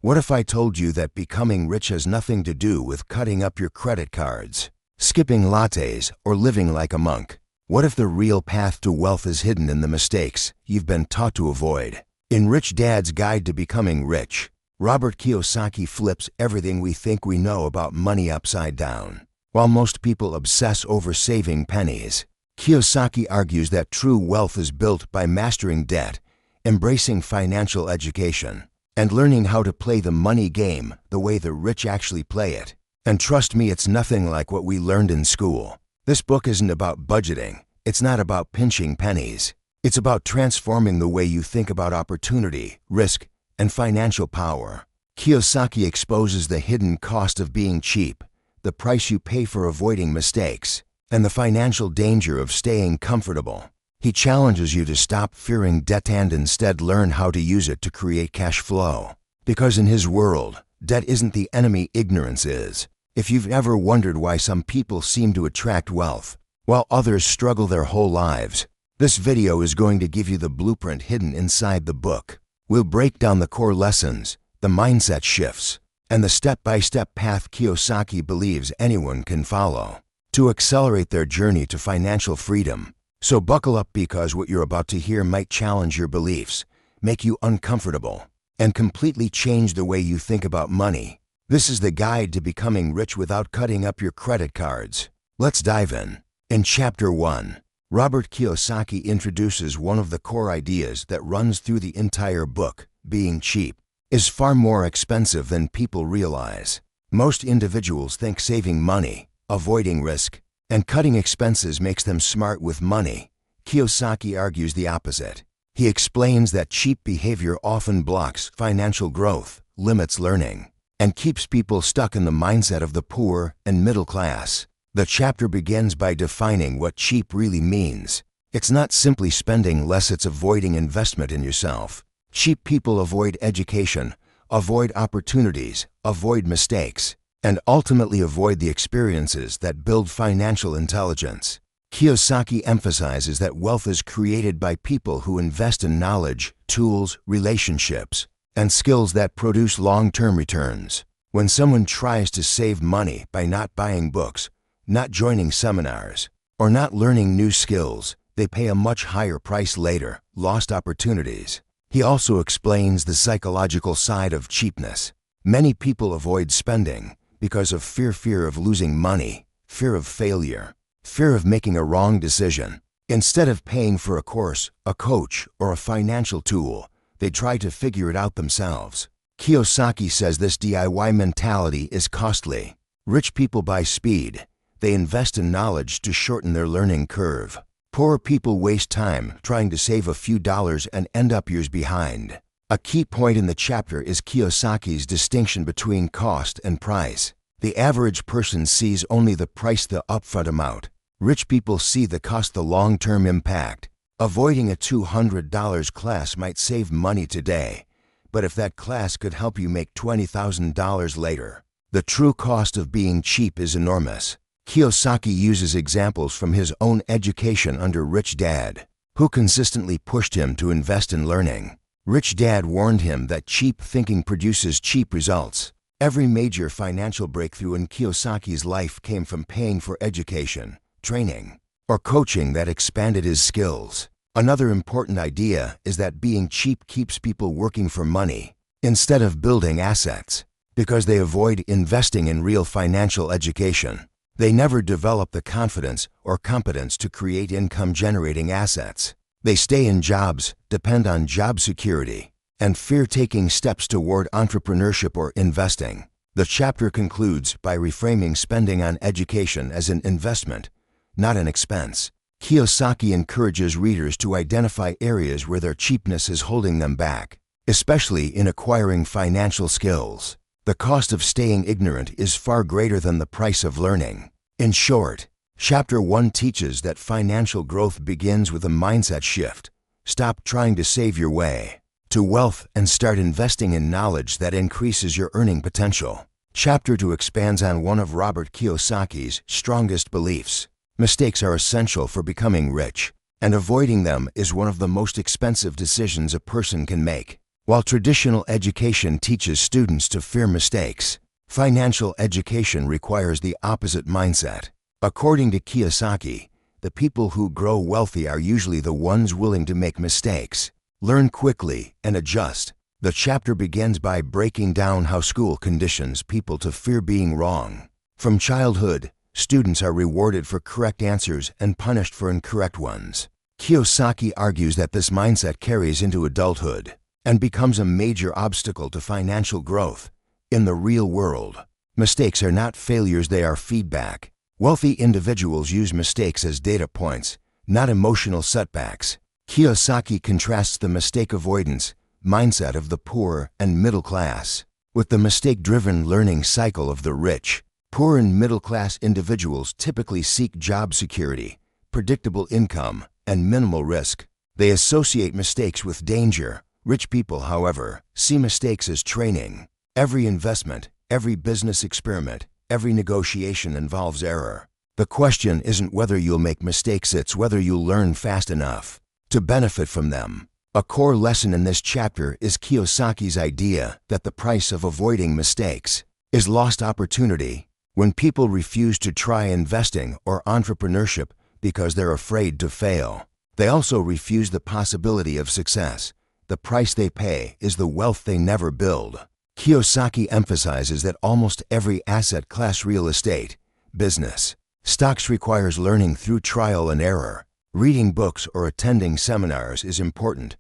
What if I told you that becoming rich has nothing to do with cutting up your credit cards, skipping lattes, or living like a monk? What if the real path to wealth is hidden in the mistakes you've been taught to avoid? In Rich Dad's Guide to Becoming Rich, Robert Kiyosaki flips everything we think we know about money upside down. While most people obsess over saving pennies, Kiyosaki argues that true wealth is built by mastering debt, embracing financial education, and learning how to play the money game the way the rich actually play it. And trust me, it's nothing like what we learned in school. This book isn't about budgeting. It's not about pinching pennies. It's about transforming the way you think about opportunity, risk, and financial power. Kiyosaki exposes the hidden cost of being cheap, the price you pay for avoiding mistakes, and the financial danger of staying comfortable. He challenges you to stop fearing debt and instead learn how to use it to create cash flow. Because in his world, debt isn't the enemy, ignorance is. If you've ever wondered why some people seem to attract wealth, while others struggle their whole lives, this video is going to give you the blueprint hidden inside the book. We'll break down the core lessons, the mindset shifts, and the step-by-step path Kiyosaki believes anyone can follow to accelerate their journey to financial freedom. So buckle up, because what you're about to hear might challenge your beliefs, make you uncomfortable, and completely change the way you think about money. This is the guide to becoming rich without cutting up your credit cards. Let's dive in. In Chapter 1, Robert Kiyosaki introduces one of the core ideas that runs through the entire book: being cheap is far more expensive than people realize. Most individuals think saving money, avoiding risk, and cutting expenses makes them smart with money. Kiyosaki argues the opposite. He explains that cheap behavior often blocks financial growth, limits learning, and keeps people stuck in the mindset of the poor and middle class. The chapter begins by defining what cheap really means. It's not simply spending less, it's avoiding investment in yourself. Cheap people avoid education, avoid opportunities, avoid mistakes, and ultimately avoid the experiences that build financial intelligence. Kiyosaki emphasizes that wealth is created by people who invest in knowledge, tools, relationships, and skills that produce long-term returns. When someone tries to save money by not buying books, not joining seminars, or not learning new skills, they pay a much higher price later: lost opportunities. He also explains the psychological side of cheapness. Many people avoid spending because of fear of losing money, fear of failure, fear of making a wrong decision. Instead of paying for a course, a coach, or a financial tool, they try to figure it out themselves. Kiyosaki says this DIY mentality is costly. Rich people buy speed. They invest in knowledge to shorten their learning curve. Poor people waste time trying to save a few dollars and end up years behind. A key point in the chapter is Kiyosaki's distinction between cost and price. The average person sees only the price, the upfront amount. Rich people see the cost, the long-term impact. Avoiding a $200 class might save money today, but if that class could help you make $20,000 later, the true cost of being cheap is enormous. Kiyosaki uses examples from his own education under Rich Dad, who consistently pushed him to invest in learning. Rich Dad warned him that cheap thinking produces cheap results. Every major financial breakthrough in Kiyosaki's life came from paying for education, training, or coaching that expanded his skills. Another important idea is that being cheap keeps people working for money instead of building assets. Because they avoid investing in real financial education, they never develop the confidence or competence to create income-generating assets. They stay in jobs, depend on job security, and fear taking steps toward entrepreneurship or investing. The chapter concludes by reframing spending on education as an investment, not an expense. Kiyosaki encourages readers to identify areas where their cheapness is holding them back, especially in acquiring financial skills. The cost of staying ignorant is far greater than the price of learning. In short, Chapter 1 teaches that financial growth begins with a mindset shift. Stop trying to save your way to wealth and start investing in knowledge that increases your earning potential. Chapter 2 expands on one of Robert Kiyosaki's strongest beliefs. Mistakes are essential for becoming rich, and avoiding them is one of the most expensive decisions a person can make. While traditional education teaches students to fear mistakes, financial education requires the opposite mindset. According to Kiyosaki, the people who grow wealthy are usually the ones willing to make mistakes, learn quickly, and adjust. The chapter begins by breaking down how school conditions people to fear being wrong. From childhood, students are rewarded for correct answers and punished for incorrect ones. Kiyosaki argues that this mindset carries into adulthood and becomes a major obstacle to financial growth. In the real world, mistakes are not failures, they are feedback. Wealthy individuals use mistakes as data points, not emotional setbacks. Kiyosaki contrasts the mistake avoidance mindset of the poor and middle class with the mistake-driven learning cycle of the rich. Poor and middle-class individuals typically seek job security, predictable income, and minimal risk. They associate mistakes with danger. Rich people, however, see mistakes as training. Every investment, every business experiment, every negotiation involves error. The question isn't whether you'll make mistakes, it's whether you'll learn fast enough to benefit from them. A core lesson in this chapter is Kiyosaki's idea that the price of avoiding mistakes is lost opportunity. When people refuse to try investing or entrepreneurship because they're afraid to fail, they also refuse the possibility of success. The price they pay is the wealth they never build. Kiyosaki emphasizes that almost every asset class, real estate, business, stocks, requires learning through trial and error. Reading books or attending seminars is important,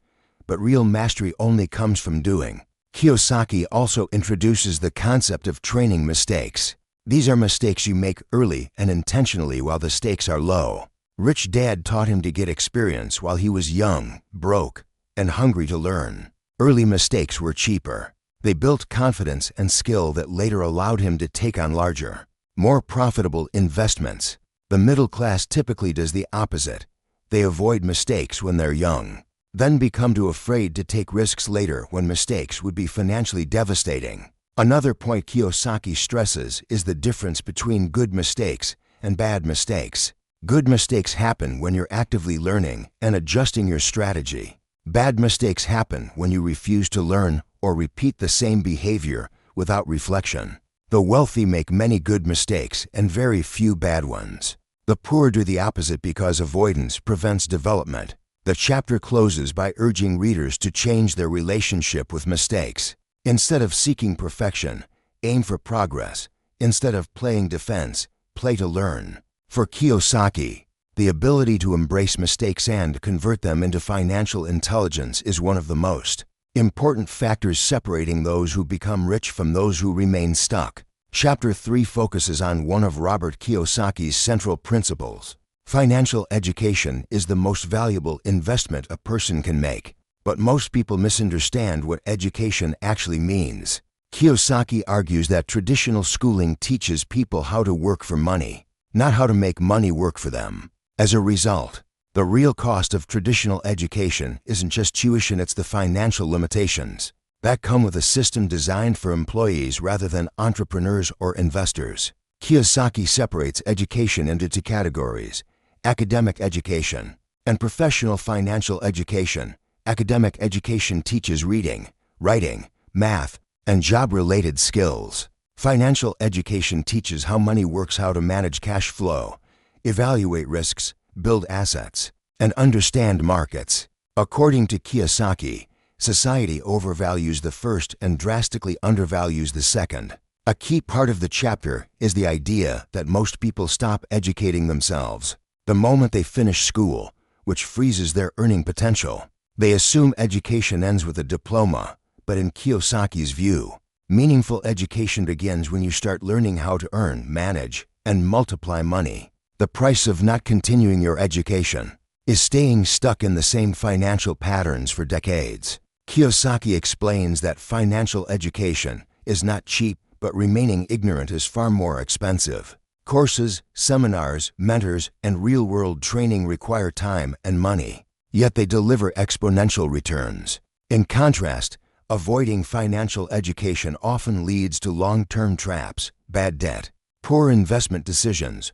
but real mastery only comes from doing. Kiyosaki also introduces the concept of training mistakes. These are mistakes you make early and intentionally while the stakes are low. Rich Dad taught him to get experience while he was young, broke, and hungry to learn. Early mistakes were cheaper. They built confidence and skill that later allowed him to take on larger, more profitable investments. The middle class typically does the opposite. They avoid mistakes when they're young, then become too afraid to take risks later when mistakes would be financially devastating. Another point Kiyosaki stresses is the difference between good mistakes and bad mistakes. Good mistakes happen when you're actively learning and adjusting your strategy. Bad mistakes happen when you refuse to learn or repeat the same behavior without reflection. The wealthy make many good mistakes and very few bad ones. The poor do the opposite because avoidance prevents development. The chapter closes by urging readers to change their relationship with mistakes. Instead of seeking perfection, aim for progress. Instead of playing defense, play to learn. For Kiyosaki, the ability to embrace mistakes and convert them into financial intelligence is one of the most important factors separating those who become rich from those who remain stuck. Chapter 3 focuses on one of Robert Kiyosaki's central principles. Financial education is the most valuable investment a person can make, but most people misunderstand what education actually means. Kiyosaki argues that traditional schooling teaches people how to work for money, not how to make money work for them. As a result, the real cost of traditional education isn't just tuition, it's the financial limitations that come with a system designed for employees rather than entrepreneurs or investors. Kiyosaki separates education into two categories: academic education and professional financial education. Academic education teaches reading, writing, math, and job-related skills. Financial education teaches how money works, how to manage cash flow, evaluate risks, build assets, and understand markets. According to Kiyosaki, society overvalues the first and drastically undervalues the second. A key part of the chapter is the idea that most people stop educating themselves the moment they finish school, which freezes their earning potential. They assume education ends with a diploma, but in Kiyosaki's view, meaningful education begins when you start learning how to earn, manage, and multiply money. The price of not continuing your education is staying stuck in the same financial patterns for decades. Kiyosaki explains that financial education is not cheap, but remaining ignorant is far more expensive. Courses, seminars, mentors, and real-world training require time and money, yet they deliver exponential returns. In contrast, avoiding financial education often leads to long-term traps, bad debt, poor investment decisions,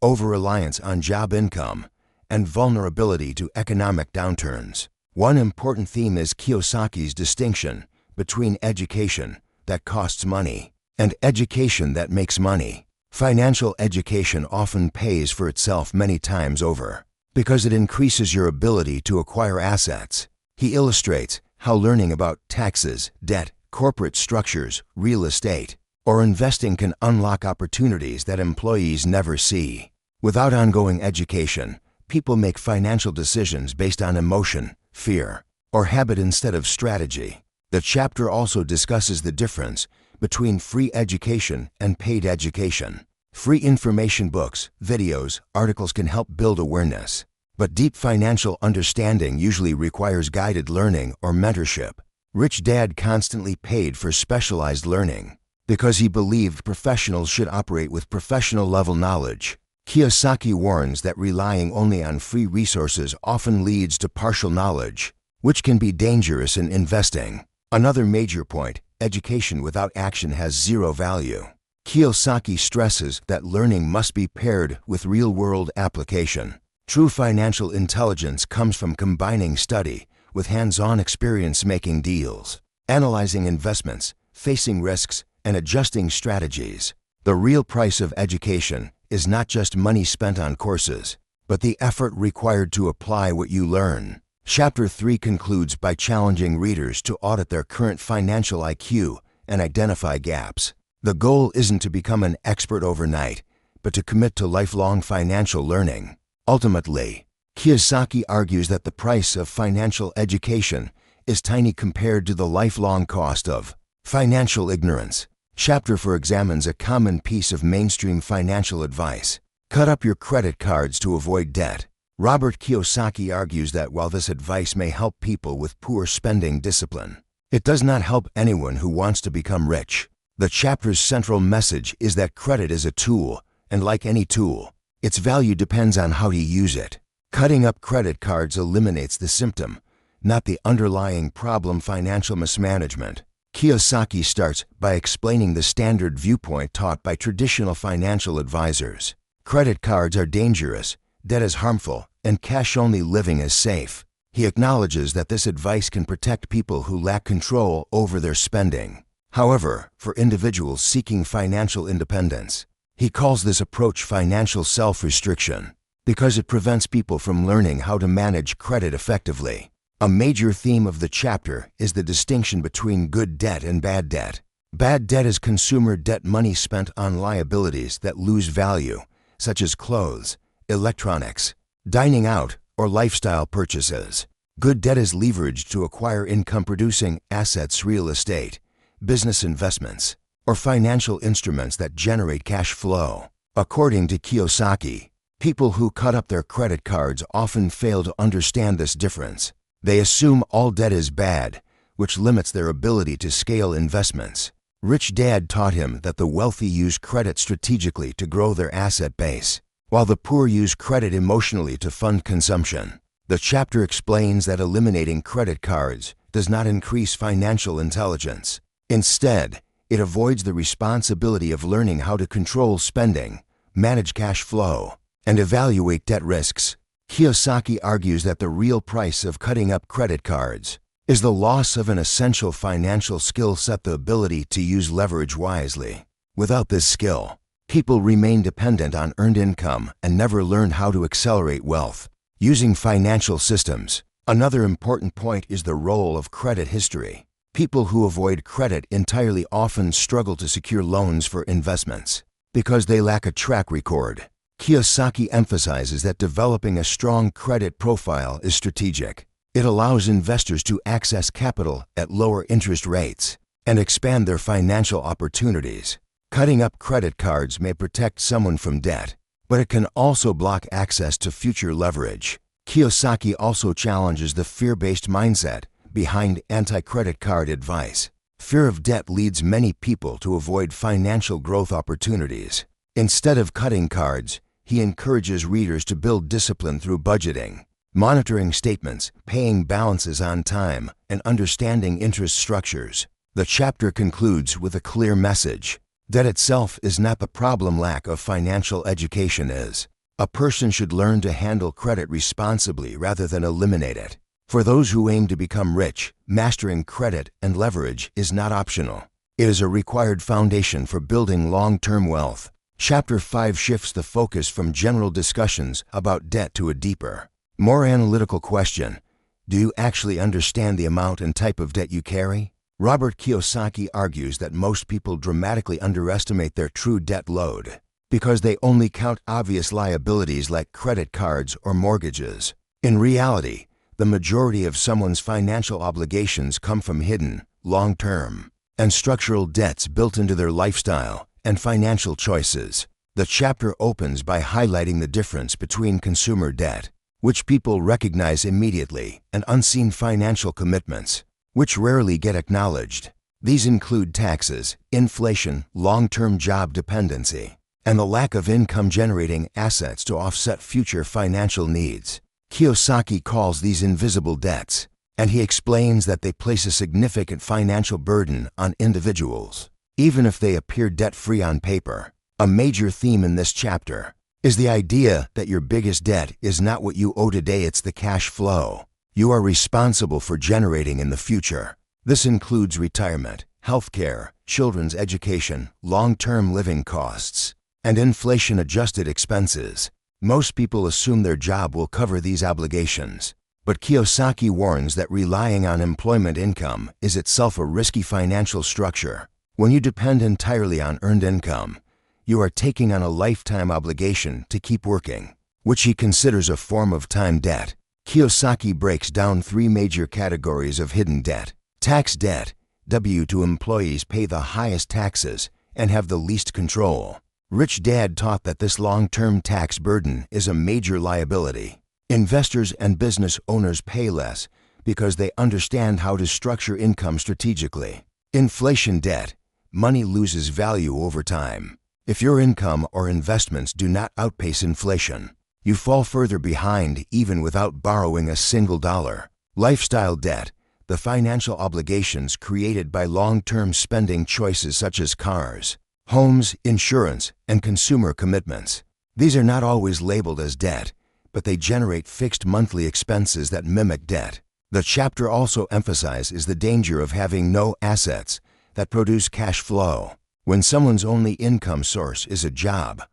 over-reliance on job income, and vulnerability to economic downturns. One important theme is Kiyosaki's distinction between education that costs money and education that makes money. Financial education often pays for itself many times over because it increases your ability to acquire assets. He illustrates how learning about taxes, debt, corporate structures, real estate, or investing can unlock opportunities that employees never see. Without ongoing education, people make financial decisions based on emotion, fear, or habit instead of strategy. The chapter also discusses the difference between free education and paid education. Free information books, videos, articles can help build awareness, but deep financial understanding usually requires guided learning or mentorship. Rich Dad constantly paid for specialized learning because he believed professionals should operate with professional-level knowledge. Kiyosaki warns that relying only on free resources often leads to partial knowledge, which can be dangerous in investing. Another major point, education without action has zero value. Kiyosaki stresses that learning must be paired with real-world application. True financial intelligence comes from combining study with hands-on experience making deals, analyzing investments, facing risks, and adjusting strategies. The real price of education is not just money spent on courses, but the effort required to apply what you learn. Chapter 3 concludes by challenging readers to audit their current financial IQ and identify gaps. The goal isn't to become an expert overnight, but to commit to lifelong financial learning. Ultimately, Kiyosaki argues that the price of financial education is tiny compared to the lifelong cost of financial ignorance. Chapter 4 examines a common piece of mainstream financial advice: cut up your credit cards to avoid debt. Robert Kiyosaki argues that while this advice may help people with poor spending discipline, it does not help anyone who wants to become rich. The chapter's central message is that credit is a tool, and like any tool, its value depends on how you use it. Cutting up credit cards eliminates the symptom, not the underlying problem: financial mismanagement. Kiyosaki starts by explaining the standard viewpoint taught by traditional financial advisors. Credit cards are dangerous, debt is harmful, and cash-only living is safe. He acknowledges that this advice can protect people who lack control over their spending. However, for individuals seeking financial independence, he calls this approach financial self-restriction because it prevents people from learning how to manage credit effectively. A major theme of the chapter is the distinction between good debt and bad debt. Bad debt is consumer debt, money spent on liabilities that lose value, such as clothes, electronics, dining out, or lifestyle purchases. Good debt is leveraged to acquire income-producing assets, real estate, business investments, or financial instruments that generate cash flow. According to Kiyosaki, people who cut up their credit cards often fail to understand this difference. They assume all debt is bad, which limits their ability to scale investments. Rich Dad taught him that the wealthy use credit strategically to grow their asset base, while the poor use credit emotionally to fund consumption. The chapter explains that eliminating credit cards does not increase financial intelligence. Instead, it avoids the responsibility of learning how to control spending, manage cash flow, and evaluate debt risks. Kiyosaki argues that the real price of cutting up credit cards is the loss of an essential financial skill set: the ability to use leverage wisely. Without this skill, people remain dependent on earned income and never learn how to accelerate wealth using financial systems. Another important point is the role of credit history. People who avoid credit entirely often struggle to secure loans for investments because they lack a track record. Kiyosaki emphasizes that developing a strong credit profile is strategic. It allows investors to access capital at lower interest rates and expand their financial opportunities. Cutting up credit cards may protect someone from debt, but it can also block access to future leverage. Kiyosaki also challenges the fear-based mindset behind anti-credit card advice. Fear of debt leads many people to avoid financial growth opportunities. Instead of cutting cards, he encourages readers to build discipline through budgeting, monitoring statements, paying balances on time, and understanding interest structures. The chapter concludes with a clear message: debt itself is not the problem, lack of financial education is. A person should learn to handle credit responsibly rather than eliminate it. For those who aim to become rich, mastering credit and leverage is not optional. It is a required foundation for building long-term wealth. Chapter 5 shifts the focus from general discussions about debt to a deeper, more analytical question. Do you actually understand the amount and type of debt you carry? Robert Kiyosaki argues that most people dramatically underestimate their true debt load because they only count obvious liabilities like credit cards or mortgages. In reality, the majority of someone's financial obligations come from hidden, long-term, and structural debts built into their lifestyle and financial choices. The chapter opens by highlighting the difference between consumer debt, which people recognize immediately, and unseen financial commitments, which rarely get acknowledged. These include taxes, inflation, long-term job dependency, and the lack of income-generating assets to offset future financial needs. Kiyosaki calls these invisible debts, and he explains that they place a significant financial burden on individuals, even if they appear debt-free on paper. A major theme in this chapter is the idea that your biggest debt is not what you owe today, it's the cash flow you are responsible for generating in the future. This includes retirement, healthcare, children's education, long-term living costs, and inflation-adjusted expenses. Most people assume their job will cover these obligations, but Kiyosaki warns that relying on employment income is itself a risky financial structure. When you depend entirely on earned income, you are taking on a lifetime obligation to keep working, which he considers a form of time debt. Kiyosaki breaks down 3 major categories of hidden debt. Tax debt. W-2 employees pay the highest taxes and have the least control. Rich Dad taught that this long-term tax burden is a major liability. Investors and business owners pay less because they understand how to structure income strategically. Inflation debt. Money loses value over time. If your income or investments do not outpace inflation, you fall further behind even without borrowing a single dollar. Lifestyle debt. The financial obligations created by long-term spending choices such as cars, homes, insurance, and consumer commitments. These are not always labeled as debt, but they generate fixed monthly expenses that mimic debt. The chapter also emphasizes the danger of having no assets that produce cash flow. When someone's only income source is a job,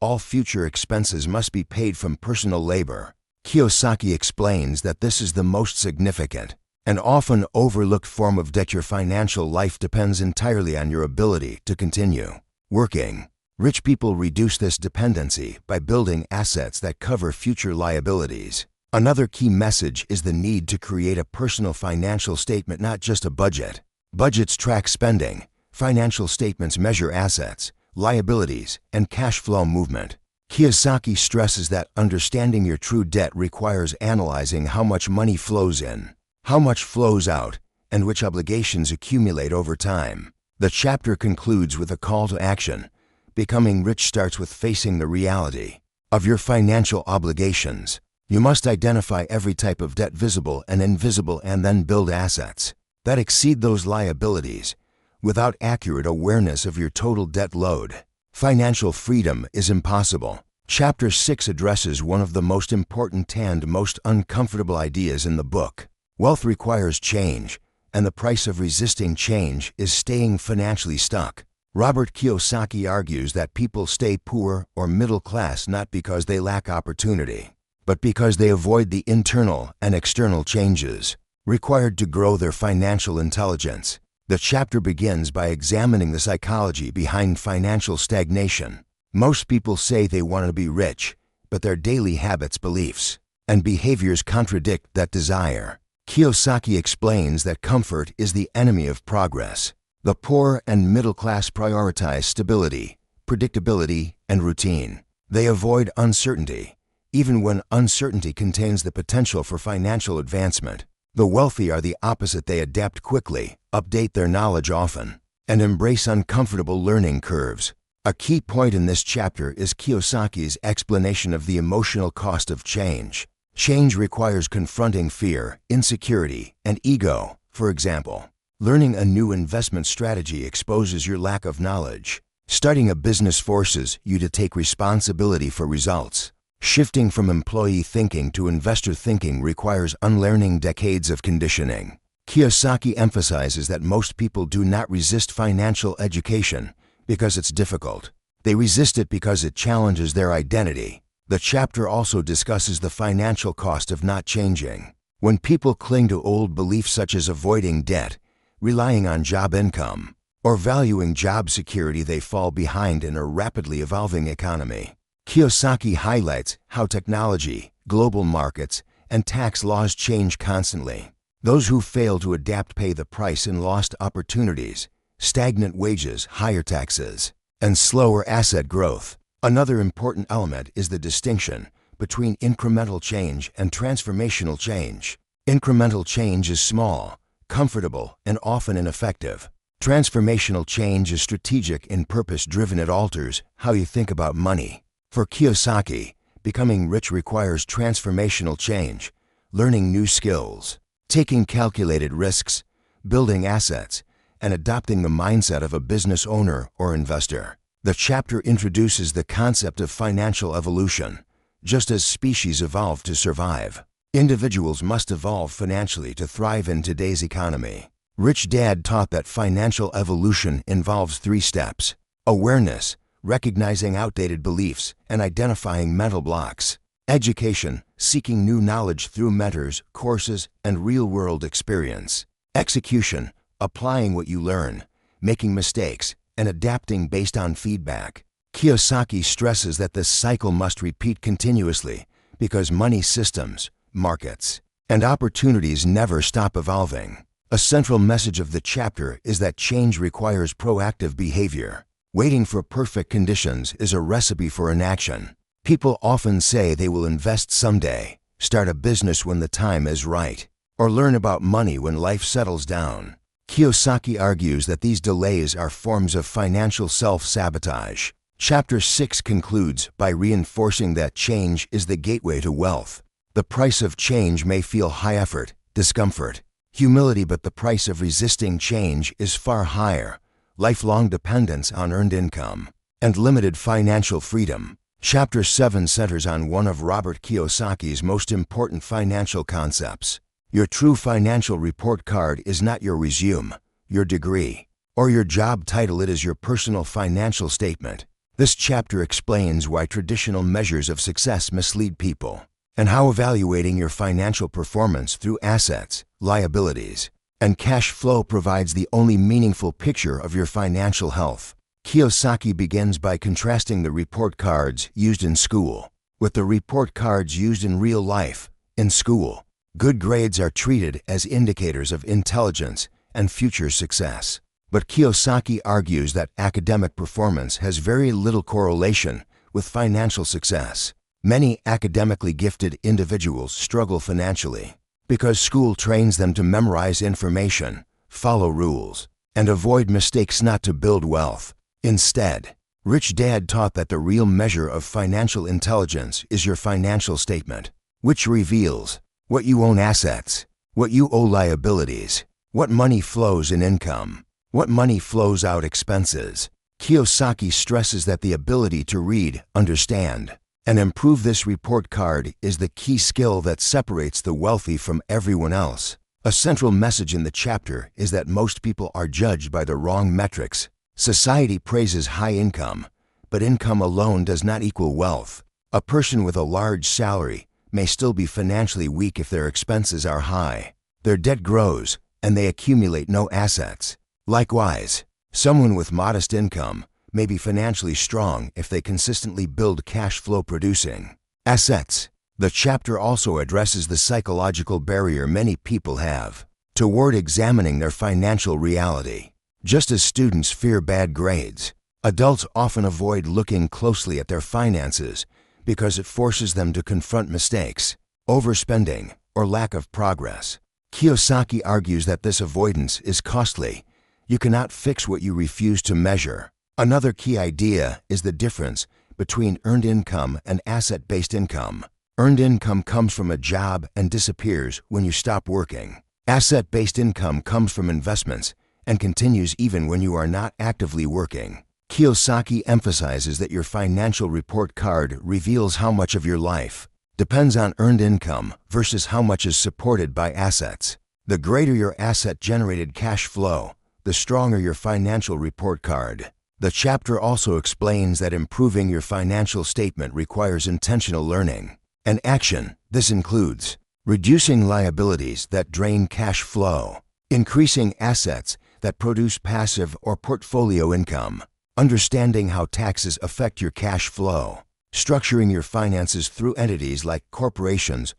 all future expenses must be paid from personal labor. Kiyosaki explains that this is the most significant and often overlooked form of debt. Your financial life depends entirely on your ability to continue working. Rich people reduce this dependency by building assets that cover future liabilities. Another key message is the need to create a personal financial statement, not just a budget. Budgets track spending. Financial statements measure assets, liabilities, and cash flow movement. Kiyosaki stresses that understanding your true debt requires analyzing how much money flows in, how much flows out, and which obligations accumulate over time. The chapter concludes with a call to action. Becoming rich starts with facing the reality of your financial obligations. You must identify every type of debt, visible and invisible, and then build assets that exceed those liabilities. Without accurate awareness of your total debt load, financial freedom is impossible. Chapter 6 addresses one of the most important and most uncomfortable ideas in the book. Wealth requires change, and the price of resisting change is staying financially stuck. Robert Kiyosaki argues that people stay poor or middle class not because they lack opportunity, but because they avoid the internal and external changes required to grow their financial intelligence. The chapter begins by examining the psychology behind financial stagnation. Most people say they want to be rich, but their daily habits, beliefs, and behaviors contradict that desire. Kiyosaki explains that comfort is the enemy of progress. The poor and middle class prioritize stability, predictability, and routine. They avoid uncertainty, even when uncertainty contains the potential for financial advancement. The wealthy are the opposite. They adapt quickly, update their knowledge often, and embrace uncomfortable learning curves. A key point in this chapter is Kiyosaki's explanation of the emotional cost of change. Change requires confronting fear, insecurity, and ego. For example, learning a new investment strategy exposes your lack of knowledge. Starting a business forces you to take responsibility for results. Shifting from employee thinking to investor thinking requires unlearning decades of conditioning. Kiyosaki emphasizes that most people do not resist financial education because it's difficult. They resist it because it challenges their identity. The chapter also discusses the financial cost of not changing. When people cling to old beliefs such as avoiding debt, relying on job income, or valuing job security, they fall behind in a rapidly evolving economy. Kiyosaki highlights how technology, global markets, and tax laws change constantly. Those who fail to adapt pay the price in lost opportunities, stagnant wages, higher taxes, and slower asset growth. Another important element is the distinction between incremental change and transformational change. Incremental change is small, comfortable, and often ineffective. Transformational change is strategic and purpose-driven. It alters how you think about money. For Kiyosaki, becoming rich requires transformational change, learning new skills, taking calculated risks, building assets, and adopting the mindset of a business owner or investor. The chapter introduces the concept of financial evolution. Just as species evolve to survive, individuals must evolve financially to thrive in today's economy. Rich Dad taught that financial evolution involves 3 steps: awareness, recognizing outdated beliefs and identifying mental blocks; education, seeking new knowledge through mentors, courses, and real-world experience; execution, applying what you learn, making mistakes, and adapting based on feedback. Kiyosaki stresses that this cycle must repeat continuously because money systems, markets, and opportunities never stop evolving. A central message of the chapter is that change requires proactive behavior. Waiting for perfect conditions is a recipe for inaction. People often say they will invest someday, start a business when the time is right, or learn about money when life settles down. Kiyosaki argues that these delays are forms of financial self-sabotage. Chapter 6 concludes by reinforcing that change is the gateway to wealth. The price of change may feel high effort, discomfort, humility, but the price of resisting change is far higher: lifelong dependence on earned income and limited financial freedom. Chapter 7 centers on one of Robert Kiyosaki's most important financial concepts. Your true financial report card is not your resume, your degree, or your job title. It is your personal financial statement. This chapter explains why traditional measures of success mislead people, and how evaluating your financial performance through assets, liabilities, and cash flow provides the only meaningful picture of your financial health. Kiyosaki begins by contrasting the report cards used in school with the report cards used in real life. In school, good grades are treated as indicators of intelligence and future success. But Kiyosaki argues that academic performance has very little correlation with financial success. Many academically gifted individuals struggle financially because school trains them to memorize information, follow rules, and avoid mistakes, not to build wealth. Instead, Rich Dad taught that the real measure of financial intelligence is your financial statement, which reveals what you own assets, what you owe liabilities, what money flows in income, what money flows out expenses. Kiyosaki stresses that the ability to read, understand, and improve this report card is the key skill that separates the wealthy from everyone else. A central message in the chapter is that most people are judged by the wrong metrics. Society praises high income, but income alone does not equal wealth. A person with a large salary may still be financially weak if their expenses are high. Their debt grows, and they accumulate no assets. Likewise, someone with modest income may be financially strong if they consistently build cash flow producing assets. The chapter also addresses the psychological barrier many people have toward examining their financial reality. Just as students fear bad grades, adults often avoid looking closely at their finances because it forces them to confront mistakes, overspending, or lack of progress. Kiyosaki argues that this avoidance is costly. You cannot fix what you refuse to measure. Another key idea is the difference between earned income and asset-based income. Earned income comes from a job and disappears when you stop working. Asset-based income comes from investments and continues even when you are not actively working. Kiyosaki emphasizes that your financial report card reveals how much of your life depends on earned income versus how much is supported by assets. The greater your asset-generated cash flow, the stronger your financial report card. The chapter also explains that improving your financial statement requires intentional learning and action. This includes reducing liabilities that drain cash flow, increasing assets that produce passive or portfolio income, understanding how taxes affect your cash flow, structuring your finances through entities like corporations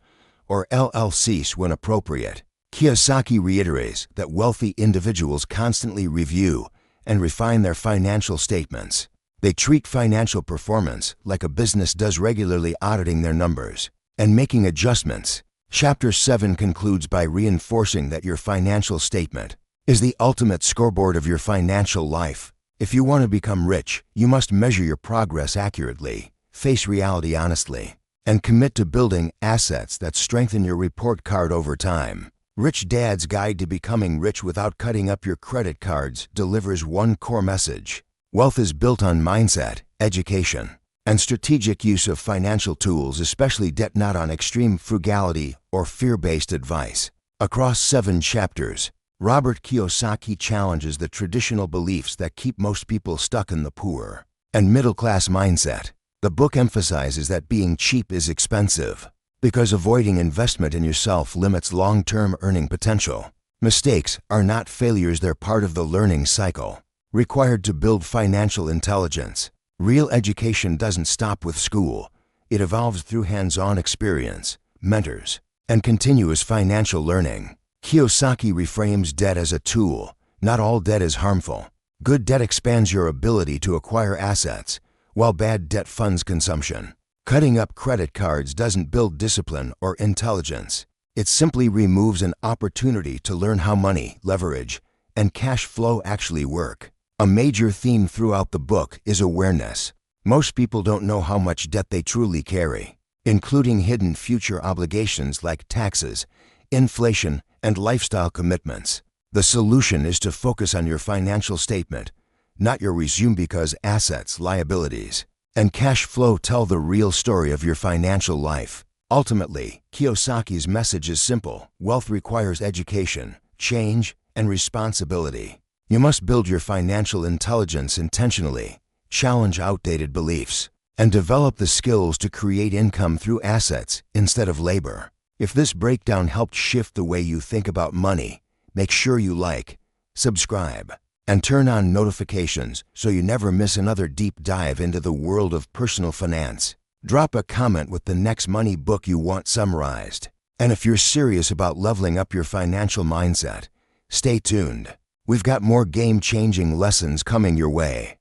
or LLCs when appropriate. Kiyosaki reiterates that wealthy individuals constantly review and refine their financial statements. They treat financial performance like a business does, regularly auditing their numbers and making adjustments. Chapter 7 concludes by reinforcing that your financial statement is the ultimate scoreboard of your financial life. If you want to become rich, you must measure your progress accurately, face reality honestly, and commit to building assets that strengthen your report card over time. Rich Dad's Guide to Becoming Rich Without Cutting Up Your Credit Cards delivers one core message. Wealth is built on mindset, education, and strategic use of financial tools, especially debt, not on extreme frugality or fear-based advice. Across 7 chapters, Robert Kiyosaki challenges the traditional beliefs that keep most people stuck in the poor and middle-class mindset. The book emphasizes that being cheap is expensive because avoiding investment in yourself limits long-term earning potential. Mistakes are not failures, they're part of the learning cycle required to build financial intelligence. Real education doesn't stop with school. It evolves through hands-on experience, mentors, and continuous financial learning. Kiyosaki reframes debt as a tool. Not all debt is harmful. Good debt expands your ability to acquire assets, while bad debt funds consumption. Cutting up credit cards doesn't build discipline or intelligence. It simply removes an opportunity to learn how money, leverage, and cash flow actually work. A major theme throughout the book is awareness. Most people don't know how much debt they truly carry, including hidden future obligations like taxes, inflation, and lifestyle commitments. The solution is to focus on your financial statement, not your resume, because assets, liabilities, and cash flow tell the real story of your financial life. Ultimately, Kiyosaki's message is simple. Wealth requires education, change, and responsibility. You must build your financial intelligence intentionally, challenge outdated beliefs, and develop the skills to create income through assets instead of labor. If this breakdown helped shift the way you think about money, make sure you like, subscribe, and turn on notifications so you never miss another deep dive into the world of personal finance. Drop a comment with the next money book you want summarized. And if you're serious about leveling up your financial mindset, stay tuned. We've got more game-changing lessons coming your way.